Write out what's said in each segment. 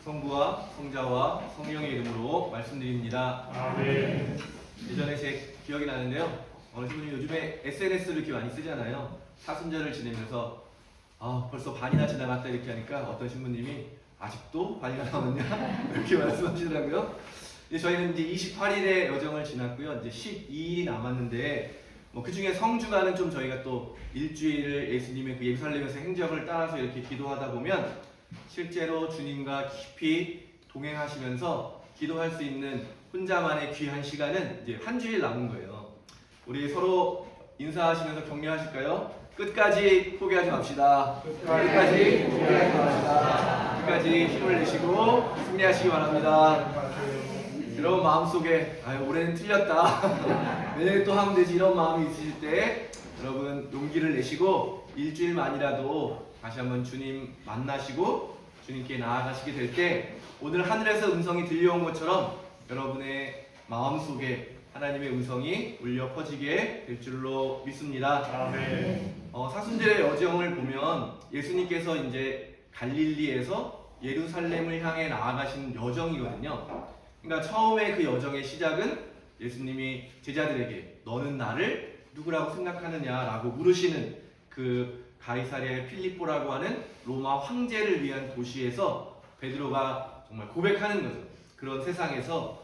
성부와 성자와 성령의 이름으로 말씀드립니다. 아멘. 예전에 제 기억이 나는데요. 어느 분이 요즘에 SNS를 이렇게 많이 쓰잖아요. 사순절을 지내면서 벌써 반이나 지나갔다 이렇게 하니까 어떤 신부님이 아직도 반이나 남았냐 이렇게 말씀하시더라고요. 저희는 이제 28일의 여정을 지났고요. 이제 12일이 남았는데 그 중에 성주가는 좀 저희가 또 일주일을 예수님의 그 예루살렘에서 행적을 따라서 이렇게 기도하다 보면 실제로 주님과 깊이 동행하시면서 기도할 수 있는 혼자만의 귀한 시간은 이제 한 주일 남은 거예요. 우리 서로 인사하시면서 격려하실까요? 끝까지 포기하지 맙시다. 끝까지 포기하지 맙시다. 끝까지 힘을 내시고 승리하시기 바랍니다. 여러분 마음속에 올해는 틀렸다. 내년에 또 하면 되지 이런 마음이 있으실 때 여러분 용기를 내시고 일주일만이라도 다시 한번 주님 만나시고 주님께 나아가시게 될 때 오늘 하늘에서 음성이 들려온 것처럼 여러분의 마음속에 하나님의 음성이 울려 퍼지게 될 줄로 믿습니다. 아멘. 사순절의 여정을 보면 예수님께서 이제 갈릴리에서 예루살렘을 향해 나아가신 여정이거든요. 그러니까 처음에 그 여정의 시작은 예수님이 제자들에게 너는 나를 누구라고 생각하느냐라고 물으시는 그 가이사랴의 필립보라고 하는 로마 황제를 위한 도시에서 베드로가 정말 고백하는 거죠. 그런 세상에서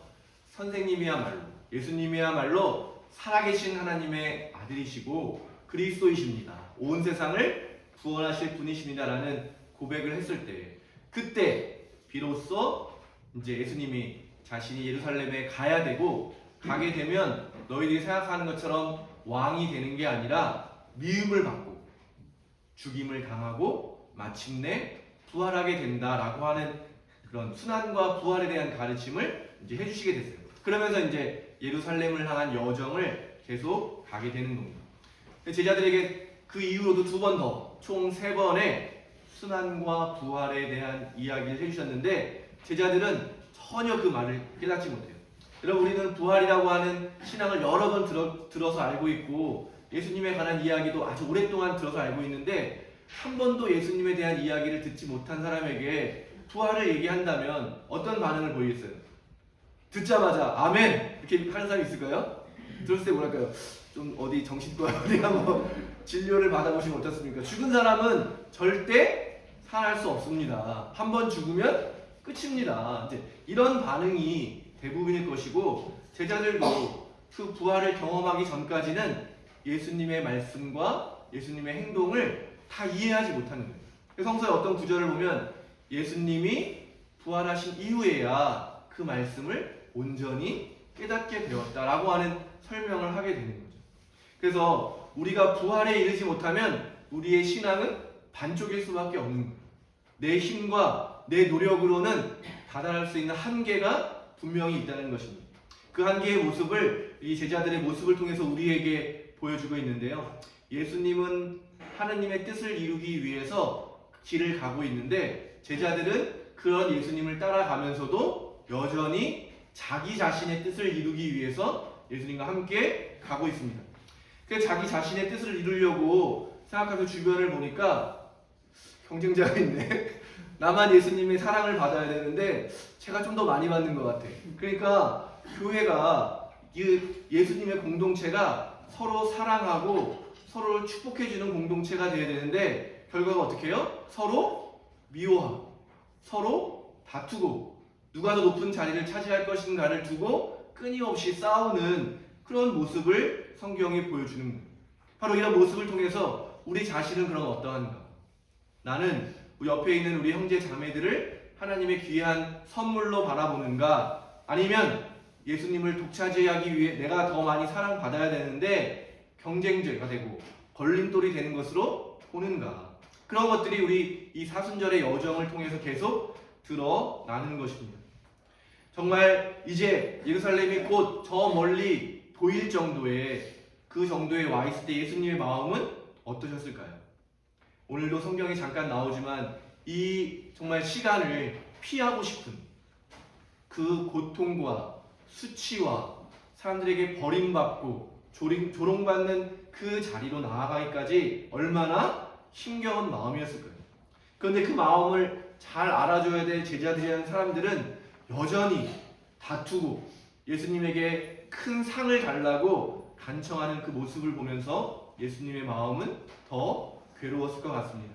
선생님이야말로 예수님이야말로 살아계신 하나님의 아들이시고 그리스도이십니다. 온 세상을 구원하실 분이십니다라는 고백을 했을 때 그때 비로소 이제 예수님이 자신이 예루살렘에 가야 되고 가게 되면 너희들이 생각하는 것처럼 왕이 되는 게 아니라 미움을 받고 죽임을 당하고 마침내 부활하게 된다라고 하는 그런 순환과 부활에 대한 가르침을 이제 해주시게 됐어요. 그러면서 이제 예루살렘을 향한 여정을 계속 가게 되는 겁니다. 제자들에게 그 이후로도 두 번 더, 총 3번의 순환과 부활에 대한 이야기를 해주셨는데 제자들은 전혀 그 말을 깨닫지 못해요. 여러분 우리는 부활이라고 하는 신앙을 여러 번 들어서 알고 있고 예수님에 관한 이야기도 아주 오랫동안 들어서 알고 있는데 한 번도 예수님에 대한 이야기를 듣지 못한 사람에게 부활을 얘기한다면 어떤 반응을 보이겠어요? 듣자마자 아멘! 이렇게 하는 사람이 있을까요? 들었을 때 뭐랄까요? 좀 어디 정신과 어디 한번 진료를 받아보시면 어떻습니까? 죽은 사람은 절대 살아날 수 없습니다. 한 번 죽으면 끝입니다. 이제 이런 반응이 대부분일 것이고 제자들도 그 부활을 경험하기 전까지는 예수님의 말씀과 예수님의 행동을 다 이해하지 못하는 거예요. 성서의 어떤 구절을 보면 예수님이 부활하신 이후에야 그 말씀을 온전히 깨닫게 되었다라고 하는 설명을 하게 되는 거죠. 그래서 우리가 부활에 이르지 못하면 우리의 신앙은 반쪽일 수밖에 없는 거예요. 내 힘과 내 노력으로는 다다를 수 있는 한계가 분명히 있다는 것입니다. 그 한계의 모습을 이 제자들의 모습을 통해서 우리에게 보여주고 있는데요. 예수님은 하느님의 뜻을 이루기 위해서 길을 가고 있는데 제자들은 그런 예수님을 따라가면서도 여전히 자기 자신의 뜻을 이루기 위해서 예수님과 함께 가고 있습니다. 그래서 자기 자신의 뜻을 이루려고 생각하면서 주변을 보니까 경쟁자가 있네. 나만 예수님의 사랑을 받아야 되는데 제가 좀 더 많이 받는 것 같아. 그러니까 교회가 예수님의 공동체가 서로 사랑하고 서로를 축복해주는 공동체가 되어야 되는데 결과가 어떻게 해요? 서로 미워하고 서로 다투고 누가 더 높은 자리를 차지할 것인가를 두고 끊임없이 싸우는 그런 모습을 성경이 보여주는 거예요. 바로 이런 모습을 통해서 우리 자신은 그럼 어떠한가? 나는 옆에 있는 우리 형제 자매들을 하나님의 귀한 선물로 바라보는가? 아니면 예수님을 독차지하기 위해 내가 더 많이 사랑받아야 되는데 경쟁자가 되고 걸림돌이 되는 것으로 보는가? 그런 것들이 우리 이 사순절의 여정을 통해서 계속 드러나는 것입니다. 정말 이제 예루살렘이 곧 저 멀리 보일 정도의 그 정도에 와 있을 때 예수님의 마음은 어떠셨을까요? 오늘도 성경에 잠깐 나오지만 이 정말 시간을 피하고 싶은 그 고통과 수치와 사람들에게 버림받고 조롱받는 그 자리로 나아가기까지 얼마나 힘겨운 마음이었을까요? 그런데 그 마음을 잘 알아줘야 될 제자들이라는 사람들은 여전히 다투고 예수님에게 큰 상을 달라고 간청하는 그 모습을 보면서 예수님의 마음은 더 괴로웠을 것 같습니다.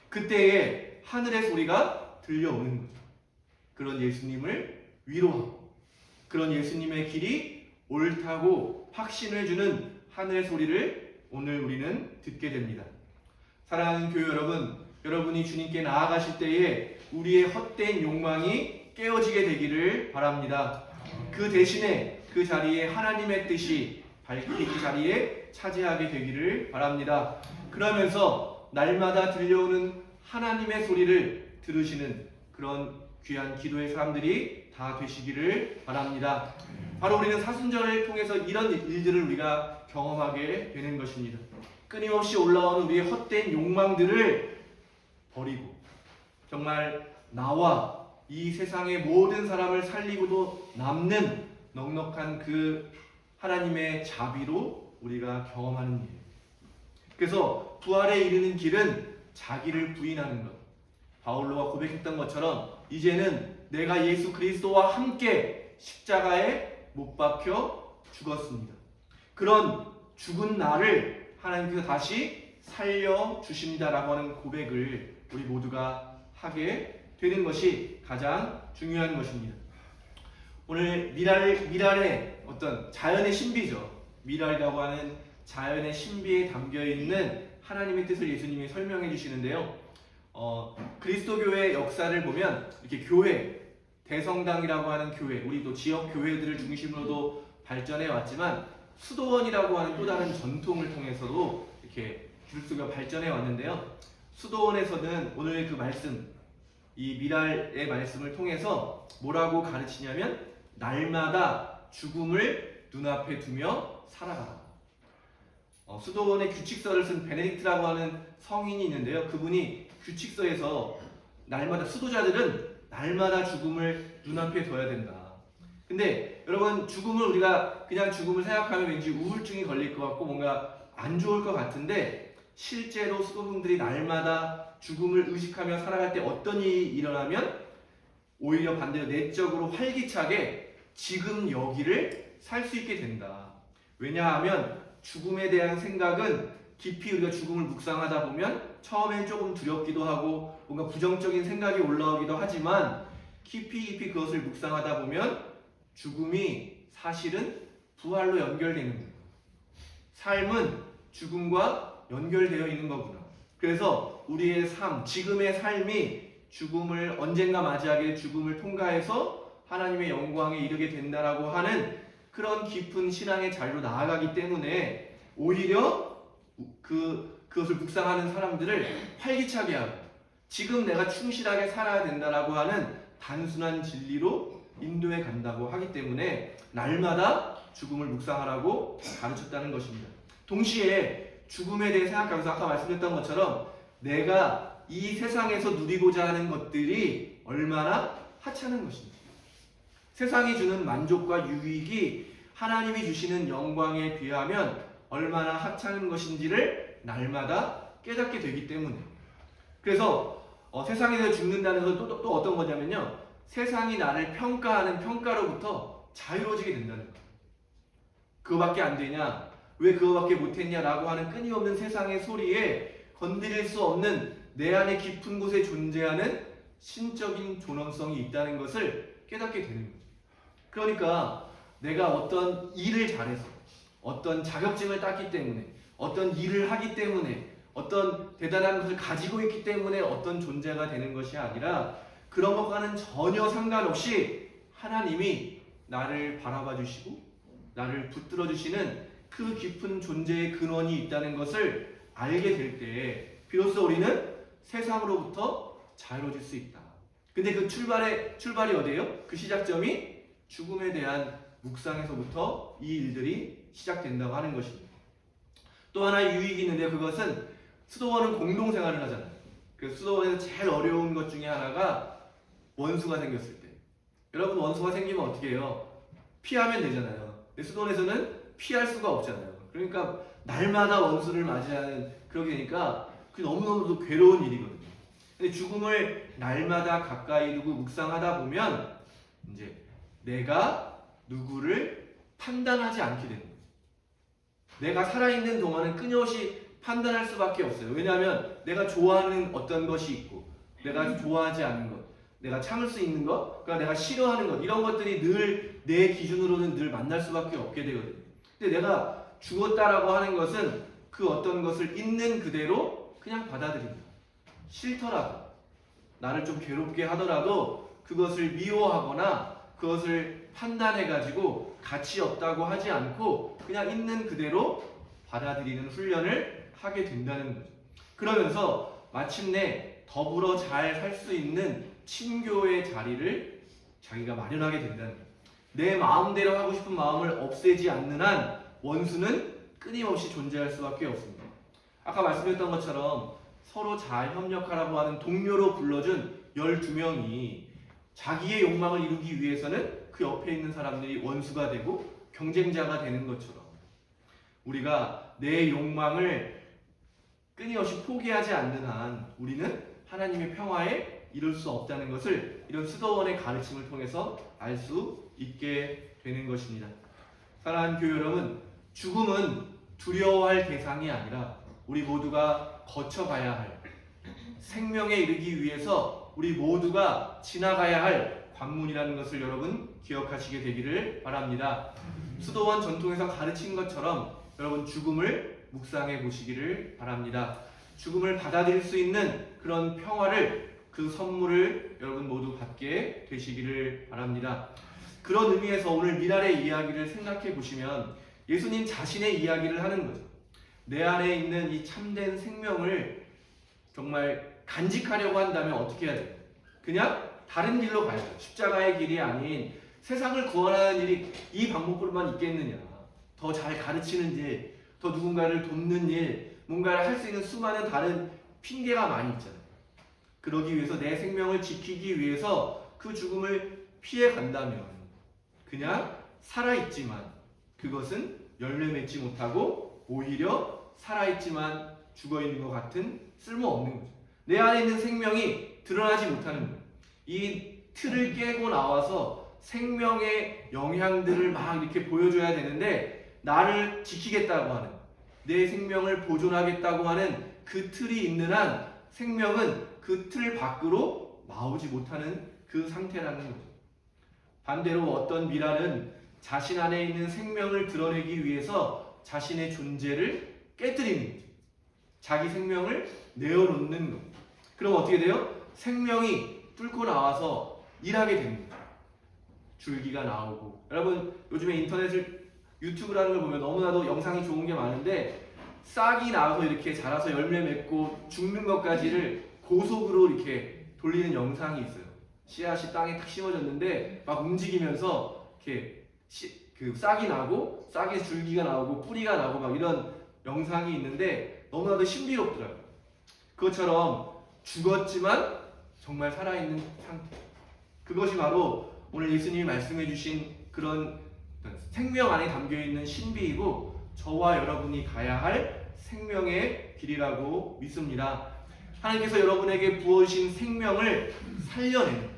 그때에 하늘의 소리가 들려오는 거죠. 그런 예수님을 위로하고 그런 예수님의 길이 옳다고 확신을 주는 하늘의 소리를 오늘 우리는 듣게 됩니다. 사랑하는 교회 여러분, 여러분이 주님께 나아가실 때에 우리의 헛된 욕망이 깨어지게 되기를 바랍니다. 그 대신에 그 자리에 하나님의 뜻이 밝히 그 자리에 차지하게 되기를 바랍니다. 그러면서 날마다 들려오는 하나님의 소리를 들으시는 그런 귀한 기도의 사람들이 다 되시기를 바랍니다. 바로 우리는 사순절을 통해서 이런 일들을 우리가 경험하게 되는 것입니다. 끊임없이 올라오는 우리의 헛된 욕망들을 버리고 정말 나와 이 세상의 모든 사람을 살리고도 남는 넉넉한 그 하나님의 자비로 우리가 경험하는 일. 그래서 부활에 이르는 길은 자기를 부인하는 것. 바울로가 고백했던 것처럼 이제는 내가 예수 그리스도와 함께 십자가에 못 박혀 죽었습니다. 그런 죽은 나를 하나님께서 다시 살려주십니다라고 하는 고백을 우리 모두가 하게 되는 것이 가장 중요한 것입니다. 오늘 미랄의 어떤 자연의 신비죠. 미랄이라고 하는 자연의 신비에 담겨있는 하나님의 뜻을 예수님이 설명해 주시는데요. 그리스도교의 역사를 보면 이렇게 교회, 대성당이라고 하는 교회, 우리 또 지역 교회들을 중심으로도 발전해 왔지만 수도원이라고 하는 또 다른 전통을 통해서도 이렇게 기독교가 발전해 왔는데요. 수도원에서는 오늘 그 말씀, 이 미랄의 말씀을 통해서 뭐라고 가르치냐면 날마다 죽음을 눈앞에 두며 살아가라. 수도원의 규칙서를 쓴 베네딕트라고 하는 성인이 있는데요. 그분이 규칙서에서 날마다 수도자들은 날마다 죽음을 눈앞에 둬야 된다. 근데 여러분 죽음을 우리가 그냥 죽음을 생각하면 왠지 우울증이 걸릴 것 같고 뭔가 안 좋을 것 같은데 실제로 수도분들이 날마다 죽음을 의식하며 살아갈 때 어떤 일이 일어나면 오히려 반대로 내적으로 활기차게 지금 여기를 살 수 있게 된다. 왜냐하면 죽음에 대한 생각은 깊이 우리가 죽음을 묵상하다 보면 처음엔 조금 두렵기도 하고 뭔가 부정적인 생각이 올라오기도 하지만 깊이 그것을 묵상하다 보면 죽음이 사실은 부활로 연결되는 거예요. 삶은 죽음과 연결되어 있는 거구나. 그래서 우리의 삶, 지금의 삶이 죽음을 언젠가 맞이하게 죽음을 통과해서 하나님의 영광에 이르게 된다라고 하는 그런 깊은 신앙의 자리로 나아가기 때문에 오히려 그것을 묵상하는 사람들을 활기차게 하고 지금 내가 충실하게 살아야 된다라고 하는 단순한 진리로 인도해 간다고 하기 때문에 날마다 죽음을 묵상하라고 가르쳤다는 것입니다. 동시에 죽음에 대해 생각하면서 아까 말씀드렸던 것처럼 내가 이 세상에서 누리고자 하는 것들이 얼마나 하찮은 것인지, 세상이 주는 만족과 유익이 하나님이 주시는 영광에 비하면 얼마나 하찮은 것인지를 날마다 깨닫게 되기 때문에, 그래서 세상에서 죽는다는 건 또 어떤 거냐면요, 세상이 나를 평가하는 평가로부터 자유로워지게 된다는 거예요. 그거밖에 안 되냐? 왜 그거밖에 못했냐라고 하는 끊임없는 세상의 소리에 건드릴 수 없는 내 안에 깊은 곳에 존재하는 신적인 존엄성이 있다는 것을 깨닫게 되는 거죠. 그러니까 내가 어떤 일을 잘해서, 어떤 자격증을 땄기 때문에, 어떤 일을 하기 때문에, 어떤 대단한 것을 가지고 있기 때문에 어떤 존재가 되는 것이 아니라 그런 것과는 전혀 상관없이 하나님이 나를 바라봐 주시고 나를 붙들어 주시는 그 깊은 존재의 근원이 있다는 것을 알게 될 때 비로소 우리는 세상으로부터 자유로워질 수 있다. 근데 그 출발이 어디예요? 그 시작점이 죽음에 대한 묵상에서부터 이 일들이 시작된다고 하는 것입니다. 또 하나의 유익이 있는데 그것은 수도원은 공동생활을 하잖아요. 그 수도원에서 제일 어려운 것 중에 하나가 원수가 생겼을 때. 여러분 원수가 생기면 어떻게 해요? 피하면 되잖아요. 근데 수도원에서는 피할 수가 없잖아요. 그러니까 날마다 원수를 맞이하는 그렇게 되니까 그게 너무너무 괴로운 일이거든요. 근데 죽음을 날마다 가까이 두고 묵상하다 보면 이제 내가 누구를 판단하지 않게 되는 거예요. 내가 살아있는 동안은 끊임없이 판단할 수밖에 없어요. 왜냐하면 내가 좋아하는 어떤 것이 있고 내가 좋아하지 않는 것, 내가 참을 수 있는 것, 그러니까 내가 싫어하는 것, 이런 것들이 늘 내 기준으로는 늘 만날 수밖에 없게 되거든요. 근데 내가 죽었다라고 하는 것은 그 어떤 것을 있는 그대로 그냥 받아들인다. 싫더라도, 나를 좀 괴롭게 하더라도 그것을 미워하거나 그것을 판단해가지고 가치 없다고 하지 않고 그냥 있는 그대로 받아들이는 훈련을 하게 된다는 거죠. 그러면서 마침내 더불어 잘 살 수 있는 친교의 자리를 자기가 마련하게 된다는 거예요. 내 마음대로 하고 싶은 마음을 없애지 않는 한 원수는 끊임없이 존재할 수밖에 없습니다. 아까 말씀드렸던 것처럼 서로 잘 협력하라고 하는 동료로 불러준 12명이 자기의 욕망을 이루기 위해서는 그 옆에 있는 사람들이 원수가 되고 경쟁자가 되는 것처럼 우리가 내 욕망을 끊임없이 포기하지 않는 한 우리는 하나님의 평화에 이룰 수 없다는 것을 이런 스도원의 가르침을 통해서 알 수 있게 되는 것입니다. 사랑하는 교회 여러분, 죽음은 두려워할 대상이 아니라 우리 모두가 거쳐가야 할, 생명에 이르기 위해서 우리 모두가 지나가야 할 관문이라는 것을 여러분 기억하시게 되기를 바랍니다. 수도원 전통에서 가르친 것처럼 여러분 죽음을 묵상해 보시기를 바랍니다. 죽음을 받아들일 수 있는 그런 평화를, 그 선물을 여러분 모두 받게 되시기를 바랍니다. 그런 의미에서 오늘 미랄의 이야기를 생각해 보시면 예수님 자신의 이야기를 하는 거죠. 내 안에 있는 이 참된 생명을 정말 간직하려고 한다면 어떻게 해야 돼요? 그냥 다른 길로 가야 돼요. 십자가의 길이 아닌 세상을 구원하는 일이 이 방법으로만 있겠느냐. 더 잘 가르치는 일, 더 누군가를 돕는 일, 뭔가를 할 수 있는 수많은 다른 핑계가 많이 있잖아요. 그러기 위해서 내 생명을 지키기 위해서 그 죽음을 피해 간다면 그냥 살아있지만 그것은 열매 맺지 못하고 오히려 살아있지만 죽어있는 것 같은 쓸모없는 거죠. 내 안에 있는 생명이 드러나지 못하는 거예요. 이 틀을 깨고 나와서 생명의 영향들을 막 이렇게 보여줘야 되는데 나를 지키겠다고 하는, 내 생명을 보존하겠다고 하는 그 틀이 있는 한 생명은 그 틀 밖으로 나오지 못하는 그 상태라는 거죠. 반대로 어떤 미랄은 자신 안에 있는 생명을 드러내기 위해서 자신의 존재를 깨뜨리는 거죠. 자기 생명을 내어놓는 것. 그럼 어떻게 돼요? 생명이 뚫고 나와서 일하게 됩니다. 줄기가 나오고. 여러분 요즘에 인터넷을, 유튜브라는 걸 보면 너무나도 영상이 좋은 게 많은데 싹이 나와서 이렇게 자라서 열매 맺고 죽는 것까지를 고속으로 이렇게 돌리는 영상이 있어요. 씨앗이 땅에 탁 심어졌는데 막 움직이면서 이렇게 그 싹이 나고 싹에 줄기가 나오고 뿌리가 나고 막 이런 영상이 있는데 너무나도 신비롭더라고요. 그것처럼 죽었지만 정말 살아있는 상태. 그것이 바로 오늘 예수님이 말씀해 주신 그런 생명 안에 담겨있는 신비이고 저와 여러분이 가야 할 생명의 길이라고 믿습니다. 하나님께서 여러분에게 부어주신 생명을 살려내는,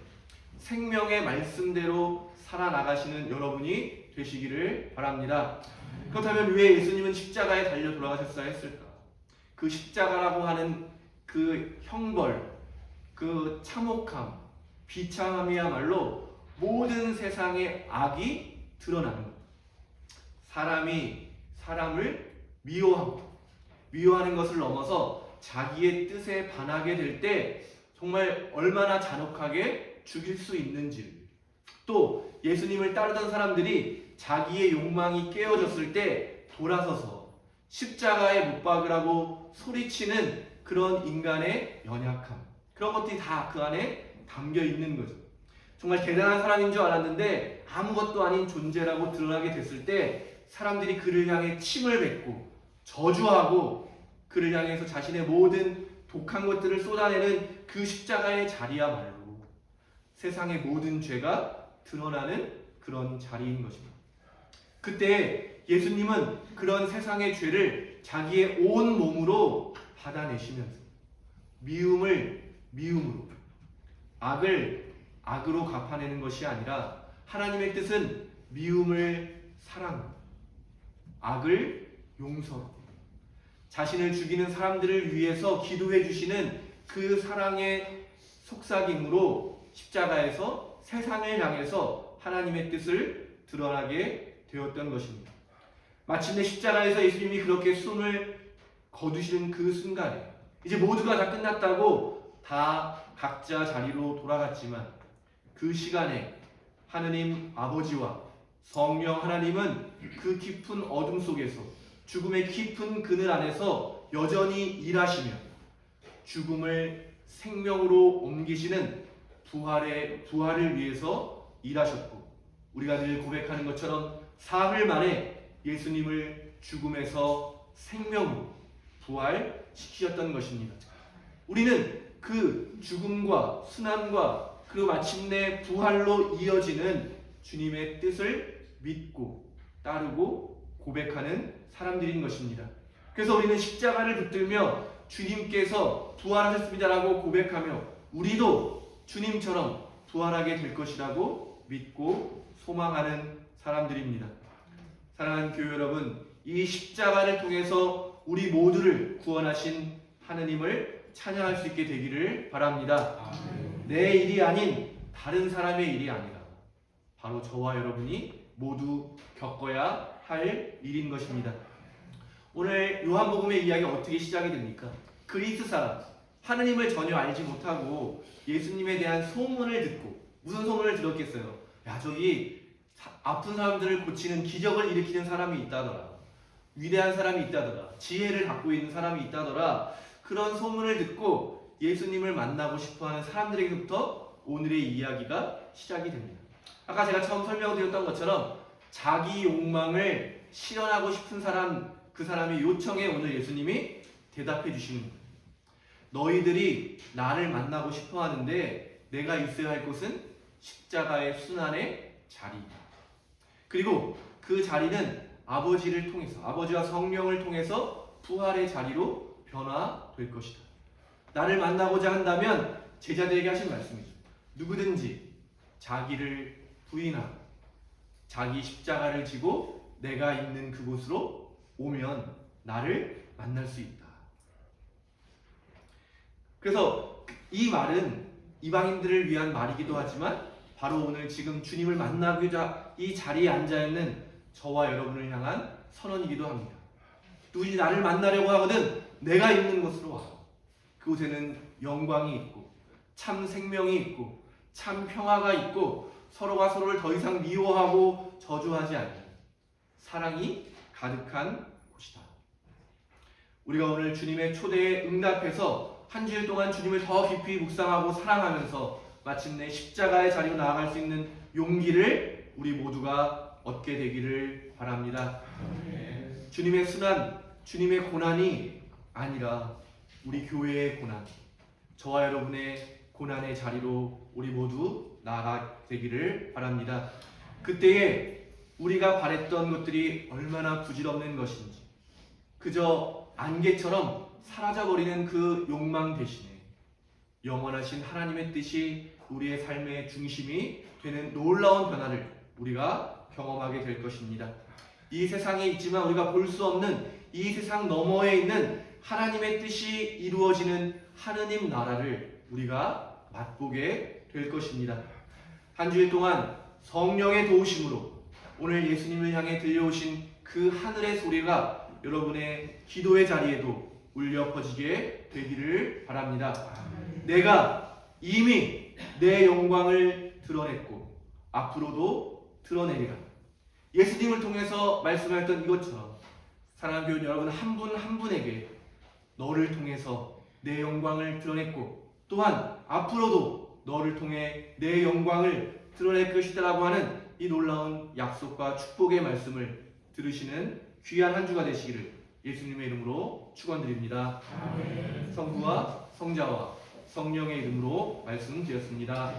생명의 말씀대로 살아나가시는 여러분이 되시기를 바랍니다. 그렇다면 왜 예수님은 십자가에 달려 돌아가셨어야 했을까? 그 십자가라고 하는 그 형벌, 그 참혹함, 비참함이야말로 모든 세상의 악이 드러나는 것. 사람이 사람을 미워하는 것을 넘어서 자기의 뜻에 반하게 될 때 정말 얼마나 잔혹하게 죽일 수 있는지, 또 예수님을 따르던 사람들이 자기의 욕망이 깨어졌을 때 돌아서서 십자가에 못 박으라고 소리치는 그런 인간의 연약함, 그런 것들이 다 그 안에 담겨 있는 거죠. 정말 대단한 사람인 줄 알았는데 아무것도 아닌 존재라고 드러나게 됐을 때 사람들이 그를 향해 침을 뱉고 저주하고 그를 향해서 자신의 모든 독한 것들을 쏟아내는 그 십자가의 자리야말로 세상의 모든 죄가 드러나는 그런 자리인 것입니다. 그때 예수님은 그런 세상의 죄를 자기의 온 몸으로 받아내시면서 미움을 미움으로, 악을 악으로 갚아내는 것이 아니라 하나님의 뜻은 미움을 사랑으로, 악을 용서로, 자신을 죽이는 사람들을 위해서 기도해 주시는 그 사랑의 속삭임으로 십자가에서 세상을 향해서 하나님의 뜻을 드러나게 되었던 것입니다. 마침내 십자가에서 예수님이 그렇게 숨을 거두시는 그 순간에 이제 모두가 다 끝났다고 다 각자 자리로 돌아갔지만 그 시간에 하느님 아버지와 성령 하나님은 그 깊은 어둠 속에서 죽음의 깊은 그늘 안에서 여전히 일하시며 죽음을 생명으로 옮기시는 부활을 위해서 일하셨고, 우리가 늘 고백하는 것처럼 사흘 만에 예수님을 죽음에서 생명으로 부활시키셨던 것입니다. 우리는 그 죽음과 순환과 그리고 마침내 부활로 이어지는 주님의 뜻을 믿고 따르고 고백하는 사람들인 것입니다. 그래서 우리는 십자가를 붙들며 주님께서 부활하셨습니다라고 고백하며 우리도 주님처럼 부활하게 될 것이라고 믿고 소망하는 사람들입니다. 사랑하는 교회 여러분, 이 십자가를 통해서 우리 모두를 구원하신 하느님을 찬양할 수 있게 되기를 바랍니다. 내 일이 아닌 다른 사람의 일이 아니라 바로 저와 여러분이 모두 겪어야 할 일인 것입니다. 오늘 요한복음의 이야기가 어떻게 시작이 됩니까? 그리스 사람, 하느님을 전혀 알지 못하고 예수님에 대한 소문을 듣고, 무슨 소문을 들었겠어요? 야, 저기 아픈 사람들을 고치는 기적을 일으키는 사람이 있다더라, 위대한 사람이 있다더라, 지혜를 갖고 있는 사람이 있다더라, 그런 소문을 듣고 예수님을 만나고 싶어하는 사람들에게부터 오늘의 이야기가 시작이 됩니다. 아까 제가 처음 설명드렸던 것처럼 자기 욕망을 실현하고 싶은 사람, 그 사람의 요청에 오늘 예수님이 대답해 주시는 거예요. 너희들이 나를 만나고 싶어 하는데 내가 있어야 할 곳은 십자가의 순환의 자리이다. 그리고 그 자리는 아버지를 통해서, 아버지와 성령을 통해서 부활의 자리로 변화될 것이다. 나를 만나고자 한다면 제자들에게 하신 말씀이죠. 누구든지 자기를 부인하고 자기 십자가를 지고 내가 있는 그곳으로 오면 나를 만날 수 있다. 그래서 이 말은 이방인들을 위한 말이기도 하지만 바로 오늘 지금 주님을 만나고자 이 자리에 앉아있는 저와 여러분을 향한 선언이기도 합니다. 누구든지 나를 만나려고 하거든 내가 있는 곳으로 와. 그곳에는 영광이 있고 참 생명이 있고 참 평화가 있고 서로가 서로를 더 이상 미워하고 저주하지 않는 사랑이 가득한 곳이다. 우리가 오늘 주님의 초대에 응답해서 한 주일 동안 주님을 더 깊이 묵상하고 사랑하면서 마침내 십자가의 자리로 나아갈 수 있는 용기를 우리 모두가 얻게 되기를 바랍니다. 주님의 순환, 주님의 고난이 아니라 우리 교회의 고난, 저와 여러분의 고난의 자리로 우리 모두 나아가게 되기를 바랍니다. 그때에 우리가 바랬던 것들이 얼마나 부질없는 것인지, 그저 안개처럼 사라져버리는 그 욕망 대신에 영원하신 하나님의 뜻이 우리의 삶의 중심이 되는 놀라운 변화를 우리가 경험하게 될 것입니다. 이 세상에 있지만 우리가 볼 수 없는 이 세상 너머에 있는 하나님의 뜻이 이루어지는 하느님 나라를 우리가 맛보게 될 것입니다. 한 주일 동안 성령의 도우심으로 오늘 예수님을 향해 들려오신 그 하늘의 소리가 여러분의 기도의 자리에도 울려 퍼지게 되기를 바랍니다. 내가 이미 내 영광을 드러냈고 앞으로도 드러내리라. 예수님을 통해서 말씀하셨던 이것처럼 사랑하는 교회 여러분, 한 분 한 분에게 너를 통해서 내 영광을 드러냈고 또한 앞으로도 너를 통해 내 영광을 드러낼 것이다라고 하는 이 놀라운 약속과 축복의 말씀을 들으시는 귀한 한 주가 되시기를 예수님의 이름으로 축원드립니다. 성부와 성자와 성령의 이름으로 말씀드렸습니다.